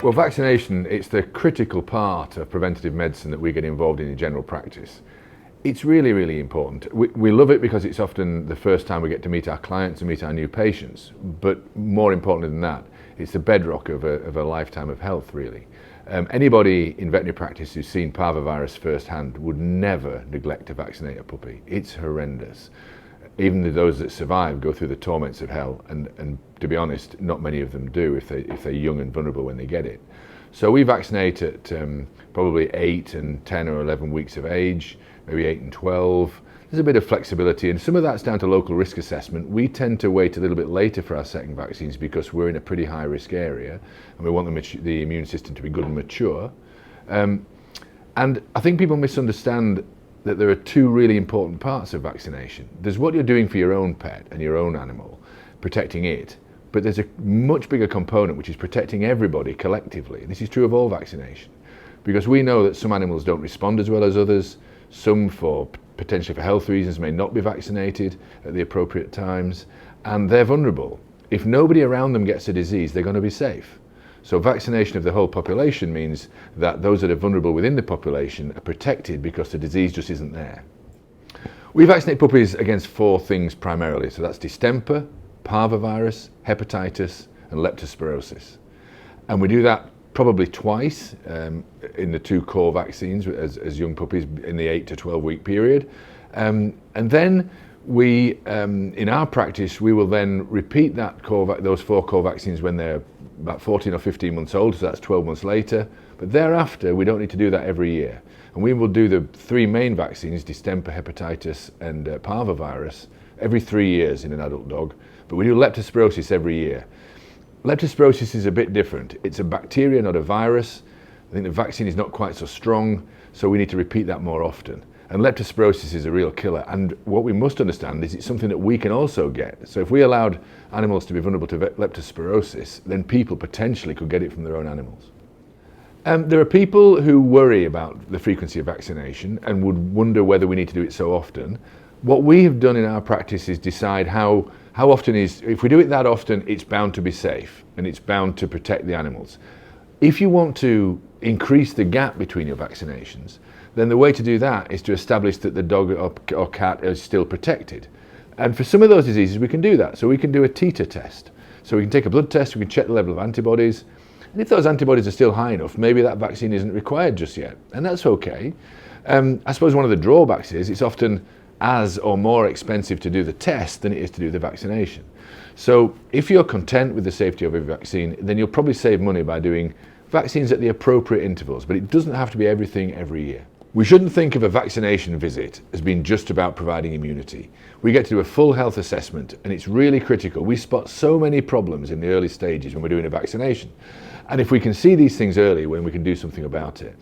Well, vaccination, it's the critical part of preventative medicine that we get involved in general practice. It's really, really important. We love it because it's often the first time we get to meet our clients and meet our new patients. But more importantly than that, it's the bedrock of a lifetime of health, really. Anybody in veterinary practice who's seen parvovirus firsthand would never neglect to vaccinate a puppy. It's horrendous. Even those that survive go through the torments of hell, and to be honest, not many of them do if they're young and vulnerable when they get it. So we vaccinate at probably 8 and 10 or 11 weeks of age, maybe 8 and 12. There's a bit of flexibility, and some of that's down to local risk assessment. We tend to wait a little bit later for our second vaccines because we're in a pretty high risk area, and we want the immune system to be good and mature. And I think people misunderstand that there are two really important parts of vaccination. There's what you're doing for your own pet and your own animal, protecting it, but there's a much bigger component which is protecting everybody collectively. This is true of all vaccination, because we know that some animals don't respond as well as others, some potentially for health reasons may not be vaccinated at the appropriate times, and they're vulnerable. If nobody around them gets a disease, they're going to be safe. So vaccination of the whole population means that those that are vulnerable within the population are protected because the disease just isn't there. We vaccinate puppies against 4 things primarily. So that's distemper, parvovirus, hepatitis, and leptospirosis. And we do that probably twice in the 2 core vaccines as young puppies in the 8 to 12 week period. And then we, in our practice, we will then repeat those 4 core vaccines when they're about 14 or 15 months old, so that's 12 months later. But thereafter, we don't need to do that every year. And we will do the 3 main vaccines, distemper, hepatitis, and parvovirus, every 3 years in an adult dog. But we do leptospirosis every year. Leptospirosis is a bit different. It's a bacteria, not a virus. I think the vaccine is not quite so strong, so we need to repeat that more often. And leptospirosis is a real killer. And what we must understand is it's something that we can also get. So if we allowed animals to be vulnerable to leptospirosis, then people potentially could get it from their own animals. There are people who worry about the frequency of vaccination and would wonder whether we need to do it so often. What we have done in our practice is decide how often if we do it that often, it's bound to be safe and it's bound to protect the animals. If you want to increase the gap between your vaccinations, then the way to do that is to establish that the dog or cat is still protected. And for some of those diseases, we can do that. So we can do a titer test. So we can take a blood test, we can check the level of antibodies. And if those antibodies are still high enough, maybe that vaccine isn't required just yet. And that's okay. I suppose one of the drawbacks is it's often as or more expensive to do the test than it is to do the vaccination. So if you're content with the safety of a vaccine, then you'll probably save money by doing vaccines at the appropriate intervals, but it doesn't have to be everything every year. We shouldn't think of a vaccination visit as being just about providing immunity. We get to do a full health assessment, and it's really critical. We spot so many problems in the early stages when we're doing a vaccination. And if we can see these things early, then we can do something about it.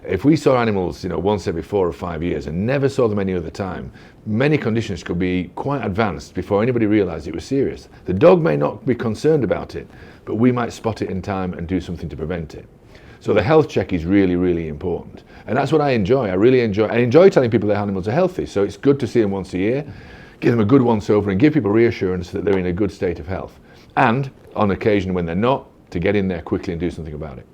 If we saw animals, once every 4 or 5 years and never saw them any other time, many conditions could be quite advanced before anybody realized it was serious. The dog may not be concerned about it, but we might spot it in time and do something to prevent it. So the health check is really, really important. And that's what I enjoy. I enjoy telling people their animals are healthy. So it's good to see them once a year, give them a good once over and give people reassurance that they're in a good state of health. And on occasion when they're not, to get in there quickly and do something about it.